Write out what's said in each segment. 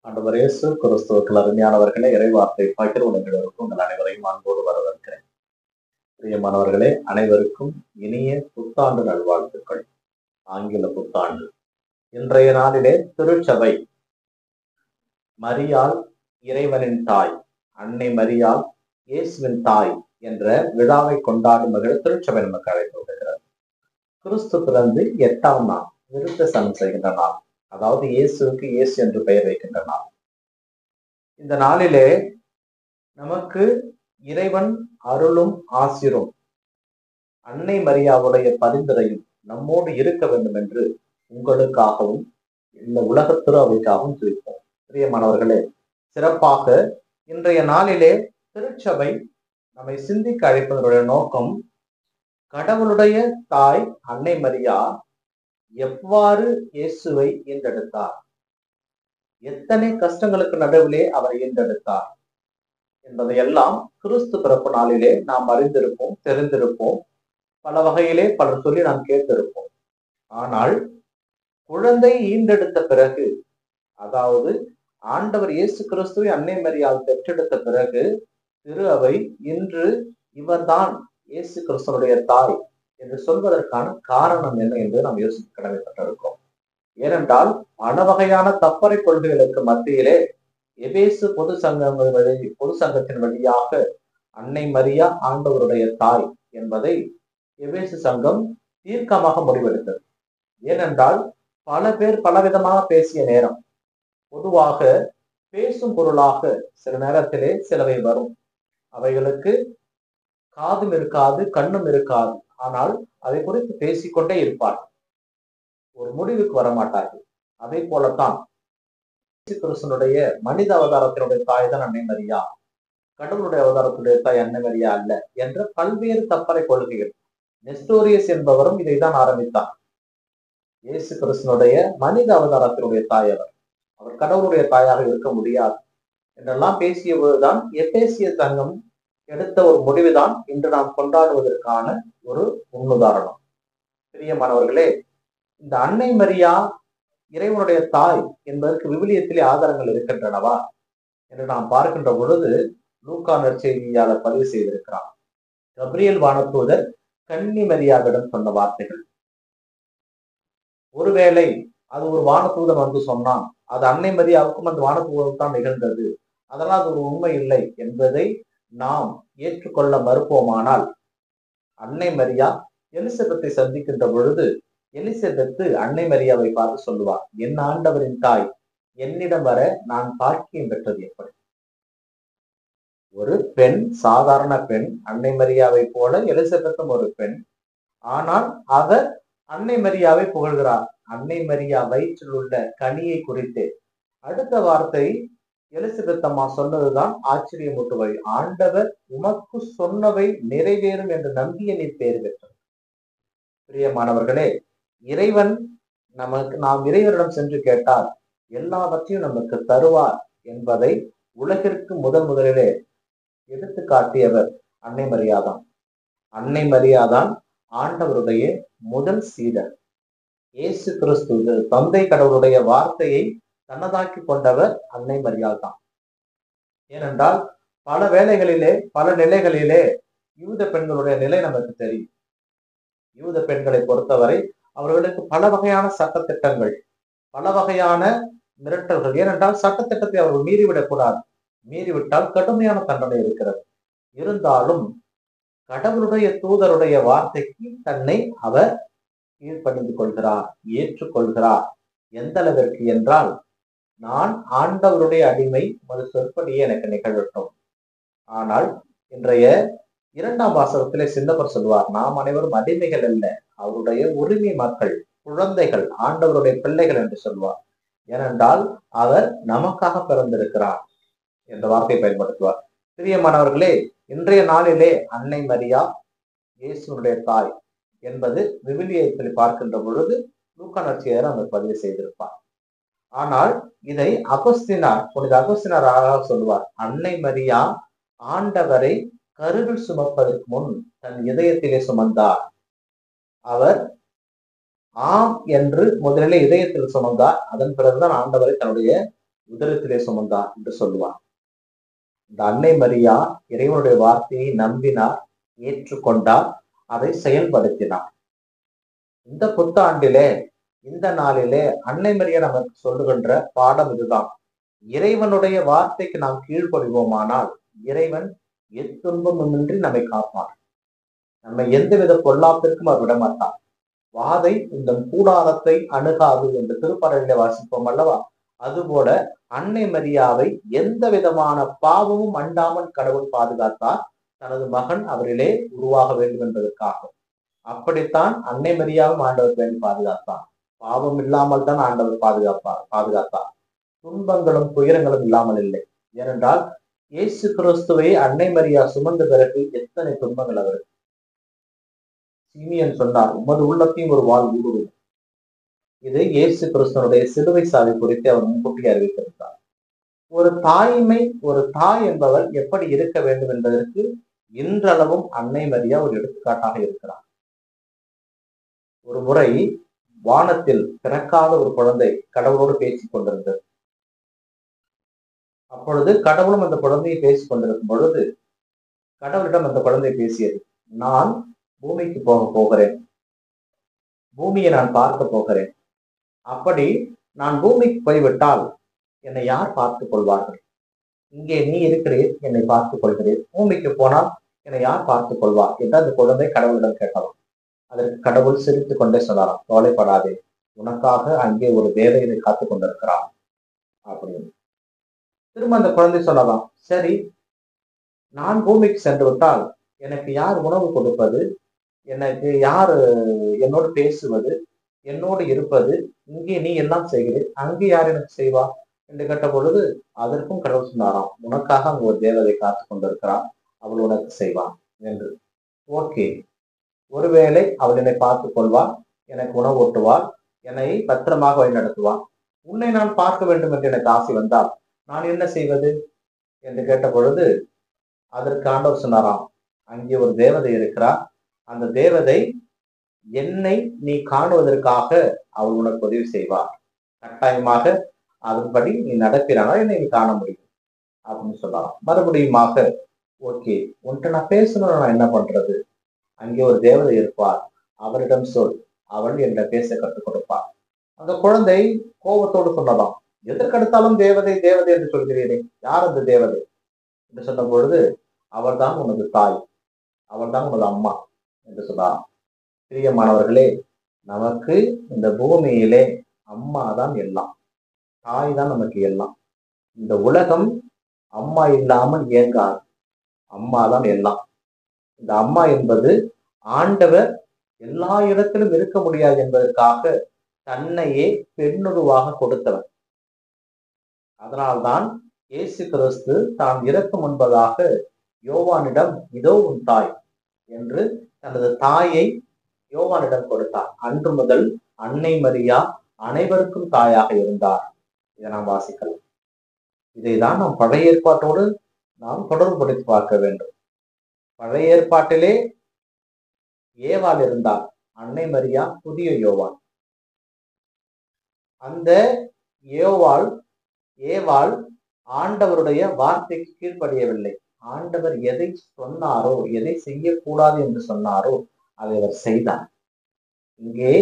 ஆண்டவர் இயேசு கிறிஸ்துவுக்குள் அருமையானவர்களே, இறைவார்த்தை பகிர்வுகளுக்கும் உங்கள் அனைவரையும் அன்போடு வரவேற்கிறேன். பிரியமானவர்களே, அனைவருக்கும் இனிய புத்தாண்டு நல்வாழ்த்துக்கள். ஆங்கில புத்தாண்டு. இன்றைய நாளிலே திருச்சபை மரியாள் இறைவனின் தாய், அன்னை மரியாள் இயேசுவின் தாய் என்ற விழாவை கொண்டாடும் வகையில் திருச்சபை நமக்கு அழைப்பு விடுகிறது. கிறிஸ்து பிறந்து 8ஆம் நாள் விருத்தசனம் செய்கின்ற நாள், அதாவது இயேசுவுக்கு இயேசு என்று பெயர் வைக்கின்ற நாள். இந்த நாளிலே நமக்கு இறைவன் அருளும் ஆசிரும் அன்னை மரியாவுடைய பரிந்துரையும் நம்மோடு இருக்க வேண்டும் என்று உங்களுக்காகவும் இந்த உலக திருவைக்காகவும் ஜெபிப்போம். பிரியமானவர்களே, சிறப்பாக இன்றைய நாளிலே திருச்சபை நம்மை சிந்திக்க அழைப்பதனுடைய நோக்கம், கடவுளுடைய தாய் அன்னை மரியா எவ்வாறு இயேசுவை ஈன்றெடுத்தார், எத்தனை கஷ்டங்களுக்கு நடுவிலே அவர் ஈன்றெடுத்தார் என்பதையெல்லாம் கிறிஸ்து பிறப்பு நாளிலே நாம் அறிந்திருப்போம், தெரிந்திருப்போம். பல வகையிலே பலர் சொல்லி நாம் கேட்டிருப்போம். ஆனால் குழந்தை ஈன்றெடுத்த பிறகு, அதாவது ஆண்டவர் இயேசு கிறிஸ்துவை அன்னை மரியாள் பெற்றெடுத்த பிறகு, திரு அவை இன்று இவர்தான் இயேசு கிறிஸ்துவனுடைய தாய் என்று சொல்வதற்கான காரணம் என்ன என்று நாம் யோசிக்க கடமைப்பட்டிருக்கிறோம். ஏனென்றால் பல வகையான தப்பறை கொள்கைகளுக்கு மத்தியிலே எபேசு பொது சங்கத்தின் வழியாக அன்னை மரியா ஆண்டவருடைய தாய் என்பதை எபேசு சங்கம் தீர்க்கமாக முடிவெடுத்தது. ஏனென்றால் பல பேர் பலவிதமாக பேசிய நேரம், பொதுவாக பேசும் பொருளாக சில நேரத்திலே சிலவை வரும். அவைகளுக்கு காதும் இருக்காது, கண்ணும் இருக்காது. ஆனால் அதை குறித்து பேசிக்கொண்டே இருப்பார்கள், ஒரு முடிவுக்கு வரமாட்டார்கள். அதே போலத்தான் கிறிஸ்துவனுடைய மனித அவதாரத்தினுடைய தாய் தான் அன்னை மரியா, கடவுளுடைய அவதாரத்துடைய தாய் அன்னை மரியா அல்ல என்ற பல்வேறு தப்பறை கொள்கைகள். நெஸ்டோரியஸ் என்பவரும் இதைதான் ஆரம்பித்தார். இயேசு கிறிஸ்துவனுடைய மனித அவதாரத்தினுடைய தாய் அவர் கடவுளுடைய தாயாக இருக்க முடியாது என்றெல்லாம் பேசிய போதுதான் எபேசிய சங்கம் எடுத்த ஒரு முடிவுதான் இன்று நாம் கொண்டாடுவதற்கான ஒரு முன்னுதாரணம். பிரியமானவர்களே, இந்த அன்னை மரியா இறைவனுடைய தாய் என்பதற்கு விவிலியத்திலே ஆதாரங்கள் இருக்கின்றனவா என்று நாம் பார்க்கின்ற பொழுது லூக்கா நற்செய்தியாளர் பதிவு செய்திருக்கிறார். கபிரியேல் வானதூதர் கன்னி மரியாவிடம் சொன்ன வார்த்தைகள். ஒருவேளை அது ஒரு வானதூதன் வந்து சொன்னான், அது அன்னை மரியாவுக்கும் அந்த வானதூதன் தான் நிகழ்ந்தது, அதனால் அது ஒரு உண்மை இல்லை என்பதை நாம் ஏற்றுக்கொள்ள மறுப்போமானால், அன்னை மரியா எலிசபெத்தை சந்திக்கின்ற பொழுது எலிசபெத்து அன்னை மரியாவை பார்த்து சொல்லுவார், என் ஆண்டவரின் தாய் என்னிடம் வர நான் பாக்கியம் பெற்றது எப்படி? ஒரு பெண், சாதாரண பெண், அன்னை மரியாவை போல எலிசபெத்தும் ஒரு பெண். ஆனால் அவர் அன்னை மரியாவை புகழ்கிறார். அன்னை மரியா வயிற்றில் உள்ள கனியை குறித்து அடுத்த வார்த்தை எலிசபெத் அம்மா சொன்னதுதான் ஆச்சரியமூட்டுவை, ஆண்டவர் உமக்கு சொன்னவை நிறைவேறும் என்று நம்பிய நீர் பேர் பெற்றது. பிரியமானவர்களே, இறைவன் நாம் இறைவனிடம் சென்று கேட்டால் எல்லாவற்றையும் நமக்கு தருவார் என்பதை உலகிற்கு முதலிலே எடுத்து காட்டியவர் அன்னை மரியாதான். அன்னை மரியாதான் ஆண்டவருடைய முதல் சீடர். இயேசு கிறிஸ்து தந்தை கடவுளுடைய வார்த்தையை தன்னதாக்கி கொண்டவர் அன்னை மரியாள் தான். ஏனென்றால் பல வேளைகளிலே பல நிலைகளிலே யூத பெண்களுடைய நிலை நமக்கு தெரியும். யூத பெண்களை பொறுத்தவரை அவர்களுக்கு பல வகையான சட்டத்திட்டங்கள், பல வகையான மிரட்டல்கள். ஏனென்றால் சட்டத்திட்டத்தை அவர்கள் மீறிவிடக்கூடாது, மீறிவிட்டால் கடுமையான தண்டனை இருக்கிறது. இருந்தாலும் கடவுளுடைய தூதருடைய வார்த்தைக்கு தன்னை அவர் கீழ்ப்பணிந்து கொள்கிறார், ஏற்றுக்கொள்கிறார். எந்த அளவிற்கு என்றால், நான் ஆண்டவருடைய அடிமை, ஒரு சொற்படியே எனக்கு நிகழட்டும். ஆனால் இன்றைய 2ஆம் வாசகத்திலே சின்னப்பர் சொல்வார், நாம் அனைவரும் அடிமைகள் அல்ல, அவருடைய உரிமை மக்கள், குழந்தைகள், ஆண்டவருடைய பிள்ளைகள் என்று சொல்வார். ஏனென்றால் அவர் நமக்காக பிறந்திருக்கிறார் என்ற வார்த்தையை பயன்படுத்துவார். பிரியமானவர்களே, இன்றைய நாளிலே அன்னை மரியா இயேசுனுடைய தாய் என்பது விவிலியத்தில் பார்க்கின்ற பொழுது லூக்கா நற்செய்தியாளர் அவர் பதிவு செய்திருப்பார். ஆனால் இதை புனித அகஸ்தினார் சொல்லுவார், அன்னை மரியா ஆண்டவரை கருவில் சுமப்பதற்கு முன் தன் இதயத்திலே சுமந்தார். அவர் ஆம் என்று முதலிலே இதயத்தில் சுமந்தார், அதன் பிறகுதான் ஆண்டவரை தன்னுடைய உதரத்திலே சுமந்தார் என்று சொல்லுவார். இந்த அன்னை மரியா இறைவனுடைய வார்த்தையை நம்பினார், ஏற்றுக்கொண்டார், அதை செயல்படுத்தினார். இந்த புத்தாண்டிலே, இந்த நாளிலே அன்னை மரியா நமக்கு சொல்லுகின்ற பாடம் இதுதான். இறைவனுடைய வார்த்தைக்கு நாம் கீழ்ப்படிவோமானால் இறைவன் எத்துன்பமின்றி நம்மை காப்பார். நம்மை எந்தவித பொல்லாப்பிற்கும் அவர் விடமாட்டார். வாதை இந்த கூடாரத்தை அணுகாது என்று திருப்பறையிலே வாசிப்போம் அல்லவா? அதுபோல அன்னை மரியாவை எந்த விதமான பாவமும் அண்டாமல் கடவுள் பாதுகாத்தார், தனது மகன் அவரிலே உருவாக வேண்டும் என்பதற்காக. அப்படித்தான் அன்னை மரியாவும் ஆண்டவர் பேணி பாதுகாத்தார். பாவம் இல்லாமல் தான் ஆண்டவர் பாதுகாத்தார். துன்பங்களும் துயரங்களும் இல்லாமல் இல்லை. ஏனென்றால் இயேசு கிறிஸ்துவை அன்னை மரியா சுமந்த பிறகு எத்தனை துன்பங்கள் அவருக்கு. சீமியன் சொன்னார், உமது உள்ளத்தையும் ஒரு வாள் ஊடுருவும். இது இயேசு கிறிஸ்துவனுடைய சிலுவை சாவை குறித்து அவர் முன்கூட்டி அறிவித்திருந்தார். ஒரு தாய் என்பவர் எப்படி இருக்க வேண்டும் என்பதற்கு இன்றளவும் அன்னை மரியா ஒரு எடுத்துக்காட்டாக இருக்கிறார். ஒரு முறை வானத்தில் பிறக்காத ஒரு குழந்தை கடவுளோடு பேசிக் கொண்டிருந்தது. அப்பொழுது கடவுளும் அந்த குழந்தையை பேசிக் கொண்டிருக்கும் பொழுது கடவுளிடம் அந்த குழந்தை பேசியது, நான் பூமிக்கு போகிறேன், பூமியை நான் பார்க்க போகிறேன். அப்படி நான் பூமிக்கு போய்விட்டால் என்னை யார் பார்த்துக் கொள்வார்கள்? இங்கே நீ இருக்கிறீர், என்னை பார்த்துக் கொள்கிறீர். பூமிக்கு போனால் என்னை யார் பார்த்துக் கொள்வார் என்று அந்த குழந்தை கடவுளிடம் கேட்டலாம். அதற்கு கடவுள் சிரித்துக் கொண்டே சொன்னாராம், கவலைப்படாதே, உனக்காக அங்கே ஒரு தேவதை காத்துக் கொண்டிருக்கிறான் அப்படின்னு. திரும்ப அந்த குழந்தை சொல்லலாம், சரி, நான் பூமிக்கு சென்று விட்டால் எனக்கு யார் உணவு கொடுப்பது, எனக்கு யார் என்னோடு பேசுவது, என்னோடு இருப்பது, இங்கே நீ எல்லாம் செய்கிறேன், அங்கே யார் எனக்கு செய்வா என்று கேட்ட பொழுது அதற்கும் கடவுள் சொன்னாராம், உனக்காக அங்கு ஒரு தேவதை காத்து கொண்டிருக்கிறான், அவள் உனக்கு செய்வான் என்று. ஓகே, ஒருவேளை அவள் என்னை பார்த்துக் கொள்வாள், எனக்கு உணவு ஊட்டுவாள், என்னை பத்திரமாக வழிநடத்துவாள். உன்னை நான் பார்க்க வேண்டும் என்று எனக்கு ஆசை வந்தால் நான் என்ன செய்வது என்று கேட்ட பொழுது அதற்கு ஆண்டவர் சொன்னாராம், அங்கே ஒரு தேவதை இருக்கிறார், அந்த தேவதை என்னை நீ காணுவதற்காக அவள் உனக்கு உதவி செய்வார், கட்டாயமாக அதன்படி நீ நடக்கிறானால் என்னை நீ காண முடியும் அப்படின்னு சொல்லலாம். மறுபடியுமாக, ஓகே, உன்கிட்ட நான் பேசணும்னு நான் என்ன பண்றது? அங்கே ஒரு தேவதை இருப்பார், அவரிடம் சொல், அவள் என்ற பேச கற்றுக் கொடுப்பார். அந்த குழந்தை கோபத்தோடு சொன்னதாம், எதற்கெடுத்தாலும் தேவதை தேவதை என்று சொல்கிறீரே, யார் அந்த தேவதை என்று சொன்ன பொழுது, அவள் தான் உனது தாய், அவள் தான் உனது அம்மா என்று சொன்னார். பிரியமானவர்களே, நமக்கு இந்த பூமியிலே அம்மா தான் எல்லாம், தாய் தான் நமக்கு எல்லாம். இந்த உலகம் அம்மா இல்லாமல் இயங்காது, அம்மா தான் எல்லாம். இந்த அம்மா என்பது ஆண்டவர் எல்லா இடத்திலும் இருக்க முடியாது என்பதற்காக தன்னையே பெண்ணுருவாக கொடுத்தவர். அதனால்தான் இயேசு கிறிஸ்து தான் இறக்கும் முன்பதாக யோவானிடம் இதோ உன் தாய் என்று தனது தாயை யோவானிடம் கொடுத்தார். அன்று முதல் அன்னை மரியா அனைவருக்கும் தாயாக இருந்தார். இதை நாம் வாசிக்கலாம். இதைதான் நாம் பழைய ஏற்பாட்டோடு நாம் தொடர்புபடுத்தி பார்க்க வேண்டும். பழைய ஏற்பாட்டிலே ஏவாள் இருந்தார், அன்னை மரியா புதிய யோவான். அந்த ஏவாள் ஆண்டவருடைய வார்த்தைக்கு கீழ்ப்படியவில்லை. ஆண்டவர் எதை சொன்னாரோ, எதை செய்யக்கூடாது என்று சொன்னாரோ அதை அவர் செய்தார். இங்கே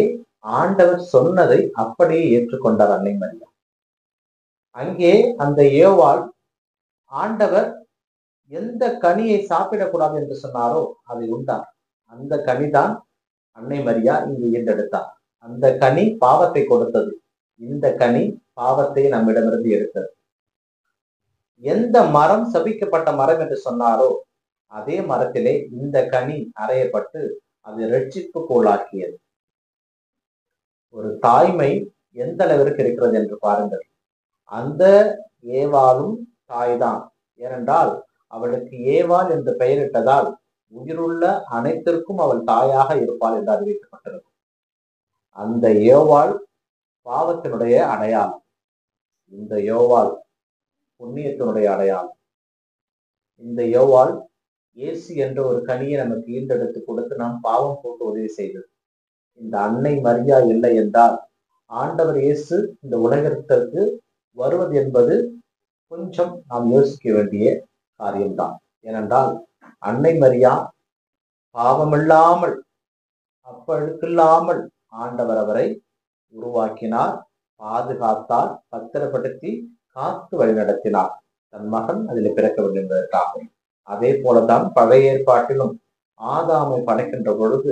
ஆண்டவர் சொன்னதை அப்படியே ஏற்றுக்கொண்டார் அன்னை மரியா. அங்கே அந்த ஏவாள் ஆண்டவர் எந்த கனியை சாப்பிடக்கூடாது என்று சொன்னாரோ அதை உண்டார். அந்த கனிதான் அன்னை மரியா இங்கு ஈண்டெடுத்தார். அந்த கனி பாவத்தை கொடுத்தது, இந்த கனி பாவத்தை நம்மிடமிருந்து எடுத்தது. எந்த மரம் சபிக்கப்பட்ட மரம் என்று சொன்னாரோ அதே மரத்திலே இந்த கனி அறையப்பட்டு அது இரட்சிப்புக்கு உள்ளாக்கியது. ஒரு தாய்மை எந்த அளவிற்கு இருக்கிறது என்று பாருங்கள். அந்த ஏவாளும் தாய்தான். ஏனென்றால் அவளுக்கு ஏவாள் என்று பெயரிட்டதால் உயிருள்ள அனைத்திற்கும் அவள் தாயாக இருப்பாள் என்று அறிவிக்கப்பட்டிருக்கும். அந்த ஏவாள் பாவத்தினுடைய அடையாளம், இந்த யோவாள் புண்ணியத்தினுடைய அடையாளம். இந்த யோவாள் இயேசு என்ற ஒரு கனியை நமக்கு ஈண்டெடுத்து கொடுத்து நாம் பாவம் போட்டு உதவி செய்தது. இந்த அன்னை மரியா இல்லை என்றால் ஆண்டவர் இயேசு இந்த உலகத்திற்கு வருவது என்பது கொஞ்சம் நாம் யோசிக்க வேண்டிய காரியம்தான். ஏனென்றால் அன்னை மரியா பாவமில்லாமல் அப்பழுக்கில்லாமல் ஆண்டவர் அவரை உருவாக்கினார், பாதுகாத்தார், பத்திரப்படுத்தி காத்து வழிநடத்தினார். தன் மகன் அதில் பிறக்க வேண்டும் என்பதற்காக. அதே போலதான் பழைய ஏற்பாட்டிலும் ஆதாமை படைக்கின்ற பொழுது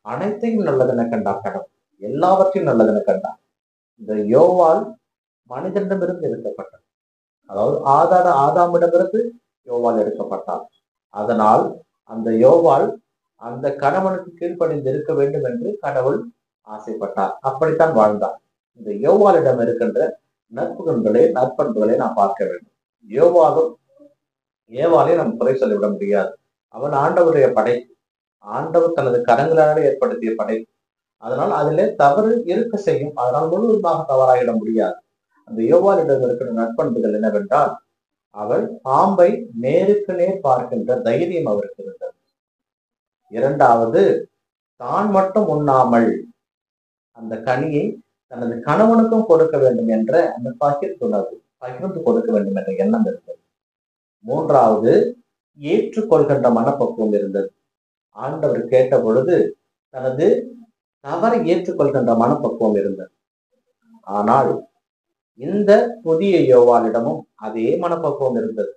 அனைத்தையும் நல்லதென கண்டார் கடவுள், எல்லாவற்றையும் நல்லதென கண்டார். இந்த யோவால் மனிதனிடமிருந்து எடுக்கப்பட்டார், அதாவது ஆதாமிடமிருந்து யோவால் எடுக்கப்பட்டார். அதனால் அந்த யோவால் அந்த கணவனுக்கு கீழ்ப்படிந்து இருக்க வேண்டும் என்று கடவுள் ஆசைப்பட்டார். அப்படித்தான் வாழ்ந்தார். இந்த யோவாலிடம் இருக்கின்ற நற்பண்புகளை நாம் பார்க்க வேண்டும். ஏவாலை நாம் குறை சொல்லிவிட முடியாது. அவன் ஆண்டவருடைய படைப்பு, ஆண்டவர் தனது கரங்களால் ஏற்படுத்திய படைப்பு. அதனால் அதிலே தவறு இருக்க செய்யும். அதனால் முழுவதுமாக தவறாகிட முடியாது. அந்த யோவாலிடம் இருக்கிற நற்பண்புகள் என்னவென்றால், அவள் பாம்பை நேருக்கு நேர் பார்க்கின்ற தைரியம் அவருக்கு இருந்தது. இரண்டாவது, தான் மட்டும் உண்ணாமல் அந்த கனியை தனது கணவனுக்கும் கொடுக்க வேண்டும் என்ற அந்த பகிர்ந்து கொடுக்க வேண்டும் என்ற எண்ணம் இருந்தது. மூன்றாவது, ஏற்றுக்கொள்கின்ற மனப்பக்குவம் இருந்தது. ஆண்டவர் கேட்ட பொழுது தனது தவறை ஏற்றுக்கொள்கின்ற மனப்பக்குவம் இருந்தது. ஆனால் இந்த புதிய யோவாலிடமும் அதே மனப்பக்குவம் இருந்தது.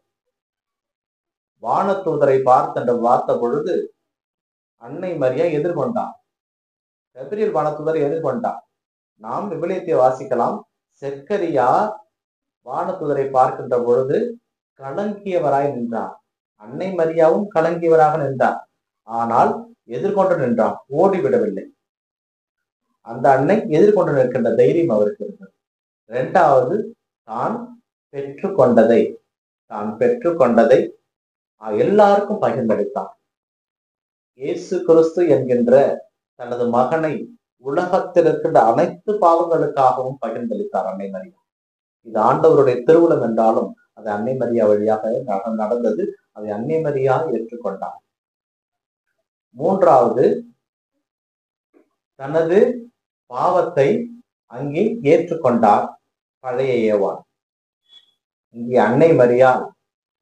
வானதூதரை பார்த்த பொழுது அன்னை மரியா எதிர்கொண்டார். கபிரியேல் வானதூதரை எதிர்கொண்டார். நாம் விவிலியத்தை வாசிக்கலாம். செக்கரியா வானதூதரை பார்க்கின்ற பொழுது கலங்கியவராய் நின்றார். அன்னை மரியாவும் கலங்கியவராக நின்றார். ஆனால் எதிர்கொண்டு நின்றார், ஓடிவிடவில்லை. அந்த அன்னை எதிர்கொண்டு நிற்கின்ற தைரியம் அவருக்கு இருந்தது. இரண்டாவது, தான் பெற்றுக்கொண்டதை எல்லாருக்கும் பகிர்ந்தளித்தார். இயேசு கிறிஸ்து என்கின்ற தனது மகனை உலகத்தில் இருக்கின்ற அனைத்து பாவங்களுக்காகவும் பகிர்ந்தளித்தார் அன்னை மரியா. இது ஆண்டவருடைய திருவுளம் என்றாலும் அது அன்னை மரியா வழியாக நடந்தது. அதை அன்னை மரியா ஏற்றுக்கொண்டார். மூன்றாவது, தனது பாவத்தை அங்கே ஏற்றுக்கொண்டார் பழைய ஏவாள். இங்கே அன்னை மரியா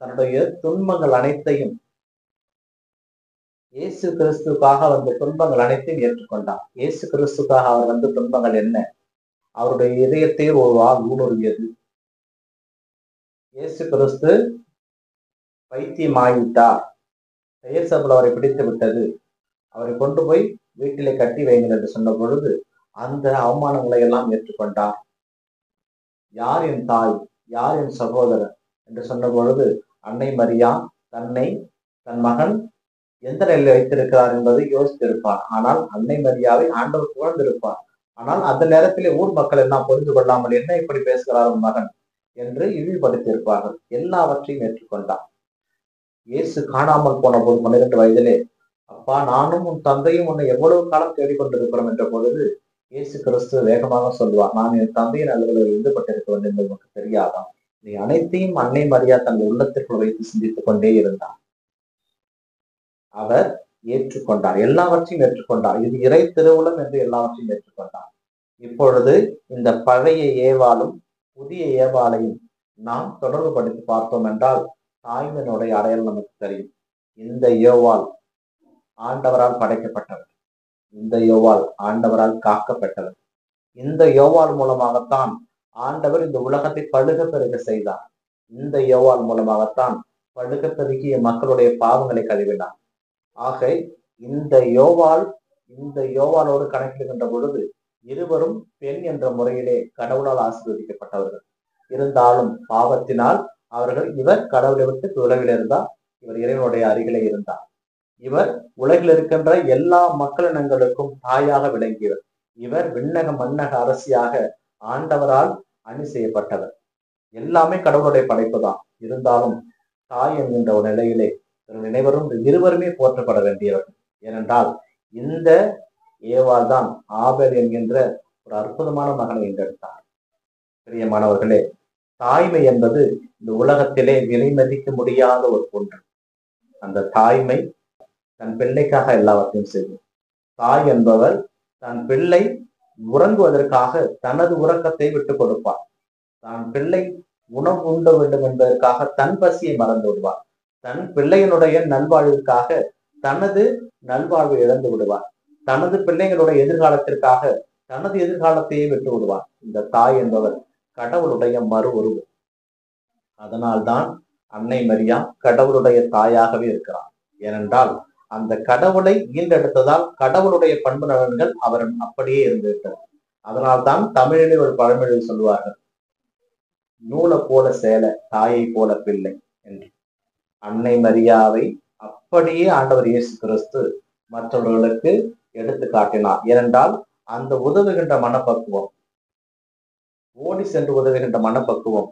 தன்னுடைய துன்பங்கள் அனைத்தையும், இயேசு கிறிஸ்துக்காக வந்த துன்பங்கள் அனைத்தையும் ஏற்றுக்கொண்டார். இயேசு கிறிஸ்துக்காக அவர் வந்த துன்பங்கள் என்ன? அவருடைய இதயத்தை ஒரு ஊடுருவியது. இயேசு கிறிஸ்து பைத்தியமாகிவிட்டார், பெயர் சபையில் அவரை பிடித்து விட்டது, அவரை கொண்டு போய் வீட்டிலே கட்டி வைங்கள் என்று சொன்ன பொழுது அந்த அவமானங்களை எல்லாம் ஏற்றுக்கொண்டார். யார் என் தாய், யார் என் சகோதரர் என்று சொன்ன பொழுது அன்னை மரியா தன் மகன் எந்த நிலையில் வைத்திருக்கிறார் என்பதை யோசித்திருப்பார். ஆனால் அன்னை மரியாவை ஆண்டவர் புகழ்ந்திருப்பார். ஆனால் அந்த நேரத்திலே ஊர் மக்கள் எல்லாம் புரிந்து கொள்ளாமல் என்ன இப்படி பேசுகிறார் உன் மகன் என்று இழிவுபடுத்தியிருப்பார்கள். எல்லாவற்றையும் ஏற்றுக்கொண்டார். இயேசு காணாமல் போன போது 12 வயதிலே, அப்பா நானும் உன் தந்தையும் உன்னை எவ்வளவு காலம் தேடிக்கொண்டிருக்கிறோம் என்ற பொழுது இயேசு கிறிஸ்து வேகமாக சொல்வார், நான் என் தந்தையின் அலுவலர்கள் ஈடுபட்டிருக்க வேண்டும் என்று உனக்கு தெரியாதா? நீ அனைத்தையும் அன்னை மரியா தன் உள்ளத்திற்குள் வைத்து சிந்தித்துக் கொண்டே இருந்தார். அவர் ஏற்றுக்கொண்டார், எல்லாவற்றையும் ஏற்றுக்கொண்டார். இது இறை திருவுளம் என்று எல்லாவற்றையும் ஏற்றுக்கொண்டார். இப்பொழுது இந்த பழைய ஏவாளும் புதிய ஏவாளையும் நாம் தொடர்பு படுத்தி பார்த்தோம் என்றால் தாய்மனுடைய அடையாளம் நமக்கு தெரியும். இந்த யோவாள் ஆண்டவரால் படைக்கப்பட்டவர், இந்த யோவாள் ஆண்டவரால் காக்கப்பட்டவர். இந்த யோவாள் மூலமாகத்தான் ஆண்டவர் இந்த உலகத்தை பழுக பெருக செய்தார். இந்த யோவாள் மூலமாகத்தான் பழுக பெருகிய மக்களுடைய பாவங்களை கழுவினார். ஆக இந்த யோவாளோடு கணக்கிடுகின்ற பொழுது இருவரும் பெண் என்ற முறையிலே கடவுளால் ஆசீர்வதிக்கப்பட்டவர்கள். இருந்தாலும் பாவத்தினால் இவர் கடவுளை விட்டு உலகில் இருந்தார், இவர் இறைவனுடைய அருகிலே இருந்தார். இவர் உலகில் இருக்கின்ற எல்லா மக்களினங்களுக்கும் தாயாக விளங்கியவர். இவர் விண்ணக மன்னக அரசியாக ஆண்டவரால் அணி செய்யப்பட்டவர். எல்லாமே கடவுளுடைய படைப்பு தான். இருந்தாலும் தாய் என்கின்ற ஒரு நிலையிலே இருவருமே போற்றப்பட வேண்டியவர்கள். ஏனென்றால் இந்த ஏவாள் தான் ஆபேல் என்கின்ற ஒரு அற்புதமான மகனை ஈண்டெடுத்தார். பிரியமானவர்களே, தாய்மை என்பது இந்த உலகத்திலே விலை மதிக்க முடியாத ஒரு ஒன்று. அந்த தாய்மை தன் பிள்ளைக்காக எல்லாவற்றையும் செய்யும். தாய் என்பவர் தன் பிள்ளை உறங்குவதற்காக தனது உறக்கத்தை விட்டுக் கொடுப்பார். தான் பிள்ளை உணவு உண்ட வேண்டும் என்பதற்காக தன் பசியை மறந்து விடுவார். தன் பிள்ளையினுடைய நல்வாழ்விற்காக தனது நல்வாழ்வை இழந்து விடுவார். தனது பிள்ளைகளுடைய எதிர்காலத்திற்காக தனது எதிர்காலத்தையே விட்டு விடுவார். இந்த தாய் என்பவர் கடவுளுடைய மறு உருவம். அதனால்தான் அன்னை மரியா கடவுளுடைய தாயாகவே இருக்கிறார். ஏனென்றால் அந்த கடவுளை ஈண்டெடுத்ததால் கடவுளுடைய பண்பு நலன்கள் அவர் அப்படியே இருந்துவிட்டது. அதனால்தான் தமிழிலே ஒரு பழமொழி சொல்லுவார்கள், நூலை போல சேலை, தாயை போல பிள்ளை என்று. அன்னை மரியாவை அப்படியே ஆண்டவர் இயேசு கிறிஸ்து மற்றவர்களுக்கு எடுத்து காட்டினார். ஏனென்றால் அந்த உதவுகின்ற மனப்பக்குவம், ஓடி சென்று உதவுகின்ற மனப்பக்குவம்,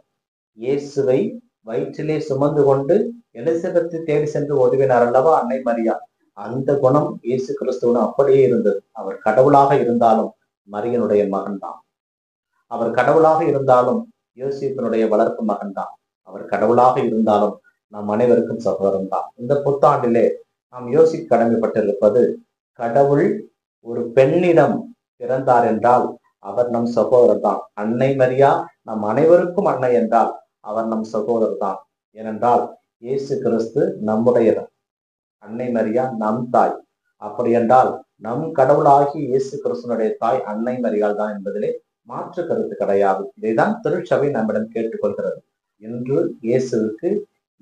இயேசுவை வயிற்றிலே சுமந்து கொண்டு எலிசபெத்தை தேடி சென்று உதவினார் அல்லவா அன்னை மரியா. அந்த குணம் இயேசு கிறிஸ்துவனும் அப்படியே இருந்தது. அவர் கடவுளாக இருந்தாலும் மரியனுடைய மகன்தான். அவர் கடவுளாக இருந்தாலும் யோசிப்பினுடைய வளர்ப்பு மகன்தான். அவர் கடவுளாக இருந்தாலும் நம் அனைவருக்கும் சகோதரன் தான். இந்த புத்தாண்டிலே நாம் யோசிக்க கடமைப்பட்டிருப்பது, கடவுள் ஒரு பெண்ணிடம் பிறந்தார் என்றால் அவர் நம் சகோதரர் தான். அன்னை மரியா நம் அனைவருக்கும் அன்னை என்றால் அவர் நம் சகோதரர் தான். ஏனென்றால் இயேசு கிறிஸ்து நம்முடைய அன்னை மரியா நம் தாய். அப்படி என்றால் நம் கடவுளாகி இயேசு கிறிஸ்துனுடைய தாய் அன்னை மரியாள் தான் என்பதிலே மாற்று கருத்து கிடையாது. இதைதான் திருச்சபை நம்மிடம் கேட்டுக்கொள்கிறது. இன்று இயேசுவுக்கு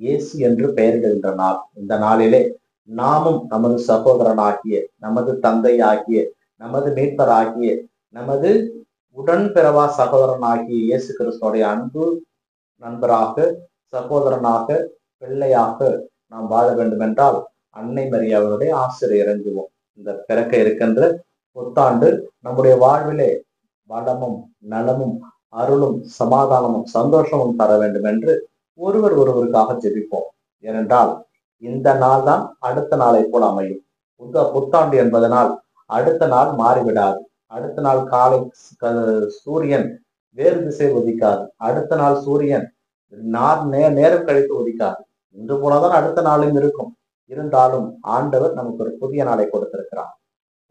இயேசு என்று பெயரிடுகின்ற நாள். இந்த நாளிலே நாமும் நமது சகோதரனாகிய, நமது தந்தையாகிய, நமது மீட்பராகிய, நமது உடன்பிறவா சகோதரனாகிய இயேசு கிறிஸ்துனுடைய அன்பு நண்பராக, சகோதரனாக, பிள்ளையாக நாம் வாழ வேண்டும் என்றால் அன்னை மரியாவினுடைய ஆசிரியர் இறங்குவோம். இந்த பிறக்க இருக்கின்ற புத்தாண்டு நம்முடைய வாழ்விலே வளமும் நலமும் அருளும் சமாதானமும் சந்தோஷமும் தர வேண்டும் என்று ஒருவர் ஒருவருக்காக ஜெபிப்போம். ஏனென்றால் இந்த நாள் தான் அடுத்த நாளை போல் அமையும். புத்தாண்டு என்பதனால் அடுத்த நாள் மாறிவிடாது. அடுத்த நாள் காலை சூரியன் வேறு திசை உதிக்காது. அடுத்த நாள் சூரியன் நேரம் கழித்து உதிக்காது. இன்று போலதான் அடுத்த நாளும் இருக்கும். இருந்தாலும் ஆண்டவர் நமக்கு ஒரு புதிய நாளை கொடுத்திருக்கிறார்.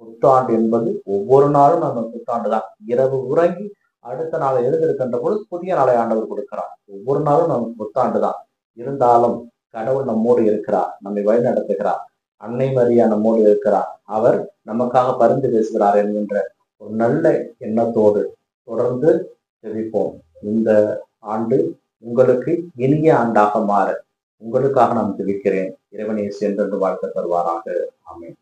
புத்தாண்டு என்பது ஒவ்வொரு நாளும் நம்ம புத்தாண்டு தான். இரவு உறங்கி அடுத்த நாளை எழுதிருக்கின்ற பொழுது புதிய நாளை ஆண்டவர் கொடுக்கிறார். ஒவ்வொரு நாளும் நமக்கு புத்தாண்டு தான். இருந்தாலும் கடவுள் நம்மோடு இருக்கிறார், நம்மை வழி நடத்துகிறார். அன்னை மரியா நம்மோடு இருக்கிறார், அவர் நமக்காக பரிந்து பேசுகிறார் என்கின்ற ஒரு நல்ல எண்ணத்தோடு தொடர்ந்து ஜெபிப்போம். இந்த ஆண்டு உங்களுக்கு இனிய ஆண்டாக மாற உங்களுக்காக நான் ஜெபிக்கிறேன். இறைவன் இயேசு என்றென்று வாழ்த்து தருவாராக. ஆமென்.